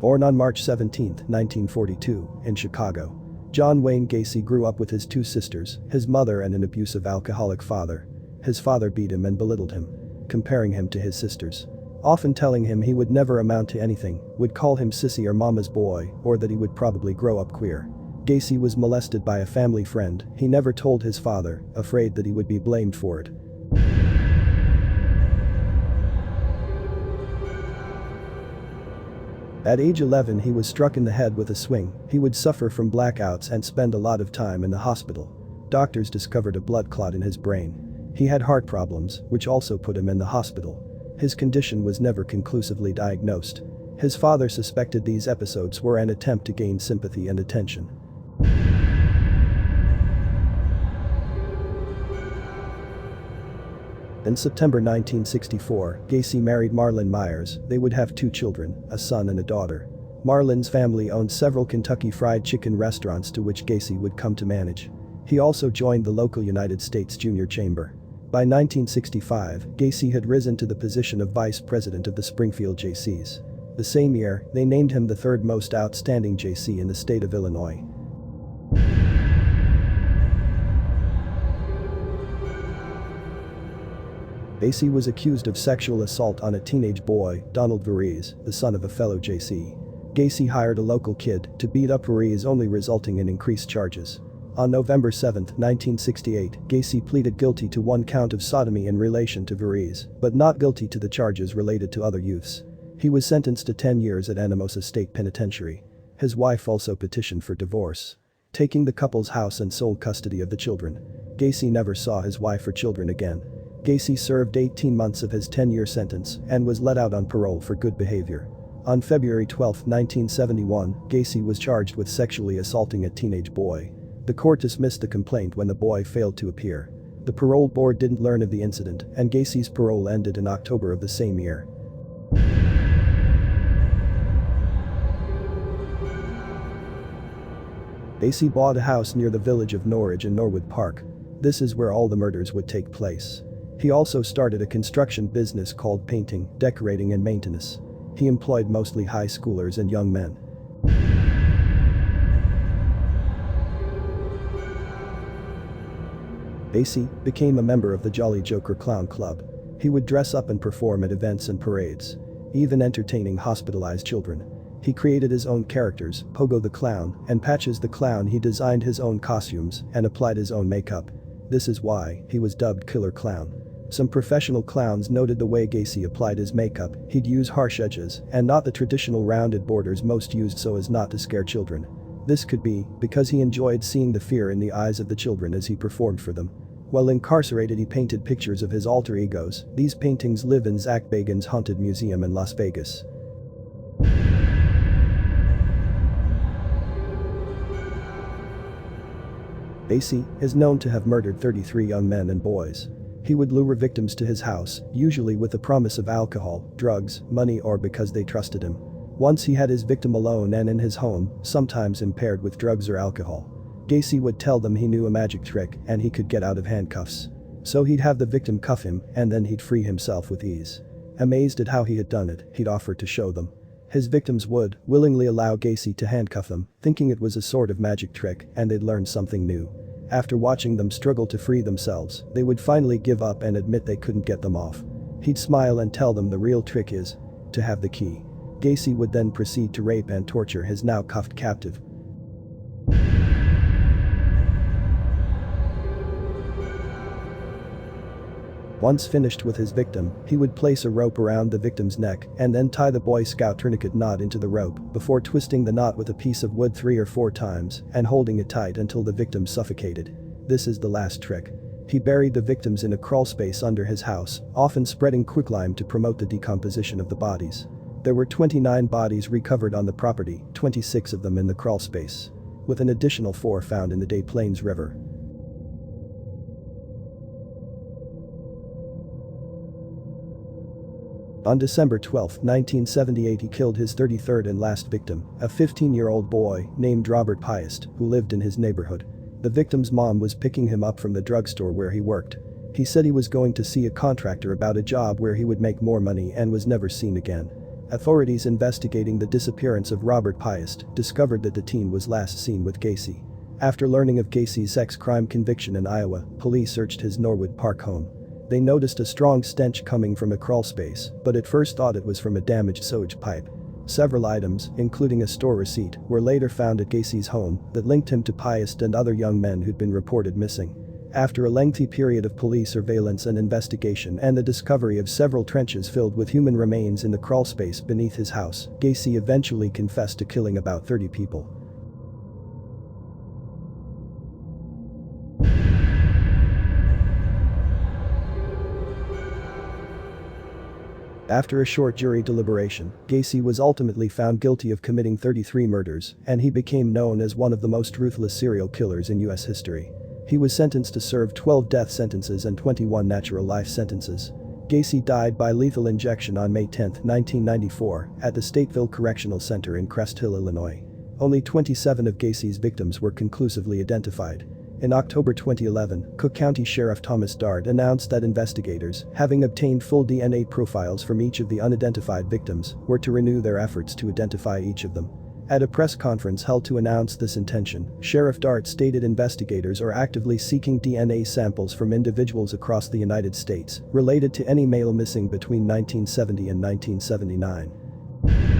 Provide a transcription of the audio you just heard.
Born on March 17, 1942, in Chicago, John Wayne Gacy grew up with his two sisters, his mother and an abusive alcoholic father. His father beat him and belittled him, comparing him to his sisters, often telling him he would never amount to anything, would call him sissy or mama's boy, or that he would probably grow up queer. Gacy was molested by a family friend. He never told his father, afraid that he would be blamed for it. At age 11 he was struck in the head with a swing. He would suffer from blackouts and spend a lot of time in the hospital. Doctors discovered a blood clot in his brain. He had heart problems, which also put him in the hospital. His condition was never conclusively diagnosed. His father suspected these episodes were an attempt to gain sympathy and attention. In September 1964, Gacy married Marlyn Myers. They would have two children, a son and a daughter. Marlyn's family owned several Kentucky Fried Chicken restaurants to which Gacy would come to manage. He also joined the local United States Junior Chamber. By 1965, Gacy had risen to the position of vice president of the Springfield Jaycees. The same year, they named him the third most outstanding Jaycee in the state of Illinois. Gacy was accused of sexual assault on a teenage boy, Donald Varese, the son of a fellow Jaycee. Gacy hired a local kid to beat up Varese, only resulting in increased charges. On November 7, 1968, Gacy pleaded guilty to one count of sodomy in relation to Varese, but not guilty to the charges related to other youths. He was sentenced to 10 years at Anamosa State Penitentiary. His wife also petitioned for divorce, taking the couple's house and sole custody of the children. Gacy never saw his wife or children again. Gacy served 18 months of his 10-year sentence and was let out on parole for good behavior. On February 12, 1971, Gacy was charged with sexually assaulting a teenage boy. The court dismissed the complaint when the boy failed to appear. The parole board didn't learn of the incident, and Gacy's parole ended in October of the same year. Gacy bought a house near the village of Norridge in Norwood Park. This is where all the murders would take place. He also started a construction business called Painting, Decorating and Maintenance. He employed mostly high schoolers and young men. Gacy became a member of the Jolly Joker Clown Club. He would dress up and perform at events and parades, even entertaining hospitalized children. He created his own characters, Pogo the Clown and Patches the Clown. He designed his own costumes and applied his own makeup. This is why he was dubbed Killer Clown. Some professional clowns noted the way Gacy applied his makeup. He'd use harsh edges and not the traditional rounded borders most used so as not to scare children. This could be because he enjoyed seeing the fear in the eyes of the children as he performed for them. While incarcerated, he painted pictures of his alter egos. These paintings live in Zach Bagans' Haunted Museum in Las Vegas. Gacy is known to have murdered 33 young men and boys. He would lure victims to his house, usually with the promise of alcohol, drugs, money, or because they trusted him. Once he had his victim alone and in his home, sometimes impaired with drugs or alcohol. Gacy would tell them he knew a magic trick and he could get out of handcuffs. So he'd have the victim cuff him and then he'd free himself with ease. Amazed at how he had done it, he'd offer to show them. His victims would willingly allow Gacy to handcuff them, thinking it was a sort of magic trick and they'd learn something new. After watching them struggle to free themselves, they would finally give up and admit they couldn't get them off. He'd smile and tell them the real trick is to have the key. Gacy would then proceed to rape and torture his now cuffed captive. Once finished with his victim, he would place a rope around the victim's neck and then tie the Boy Scout tourniquet knot into the rope before twisting the knot with a piece of wood 3 or 4 times and holding it tight until the victim suffocated. This is the last trick. He buried the victims in a crawlspace under his house, often spreading quicklime to promote the decomposition of the bodies. There were 29 bodies recovered on the property, 26 of them in the crawlspace, with an additional 4 found in the Des Plaines River. On December 12, 1978, he killed his 33rd and last victim, a 15-year-old boy named Robert Piest, who lived in his neighborhood. The victim's mom was picking him up from the drugstore where he worked. He said he was going to see a contractor about a job where he would make more money and was never seen again. Authorities investigating the disappearance of Robert Piest discovered that the teen was last seen with Gacy. After learning of Gacy's sex crime conviction in Iowa, police searched his Norwood Park home. They noticed a strong stench coming from a crawlspace, but at first thought it was from a damaged sewage pipe. Several items, including a store receipt, were later found at Gacy's home that linked him to Piest and other young men who'd been reported missing. After a lengthy period of police surveillance and investigation and the discovery of several trenches filled with human remains in the crawlspace beneath his house, Gacy eventually confessed to killing about 30 people. After a short jury deliberation, Gacy was ultimately found guilty of committing 33 murders, and he became known as one of the most ruthless serial killers in US history. He was sentenced to serve 12 death sentences and 21 natural life sentences. Gacy died by lethal injection on May 10, 1994, at the Stateville Correctional Center in Crest Hill, Illinois. Only 27 of Gacy's victims were conclusively identified. In October 2011, Cook County Sheriff Thomas Dart announced that investigators, having obtained full DNA profiles from each of the unidentified victims, were to renew their efforts to identify each of them. At a press conference held to announce this intention, Sheriff Dart stated investigators are actively seeking DNA samples from individuals across the United States related to any male missing between 1970 and 1979.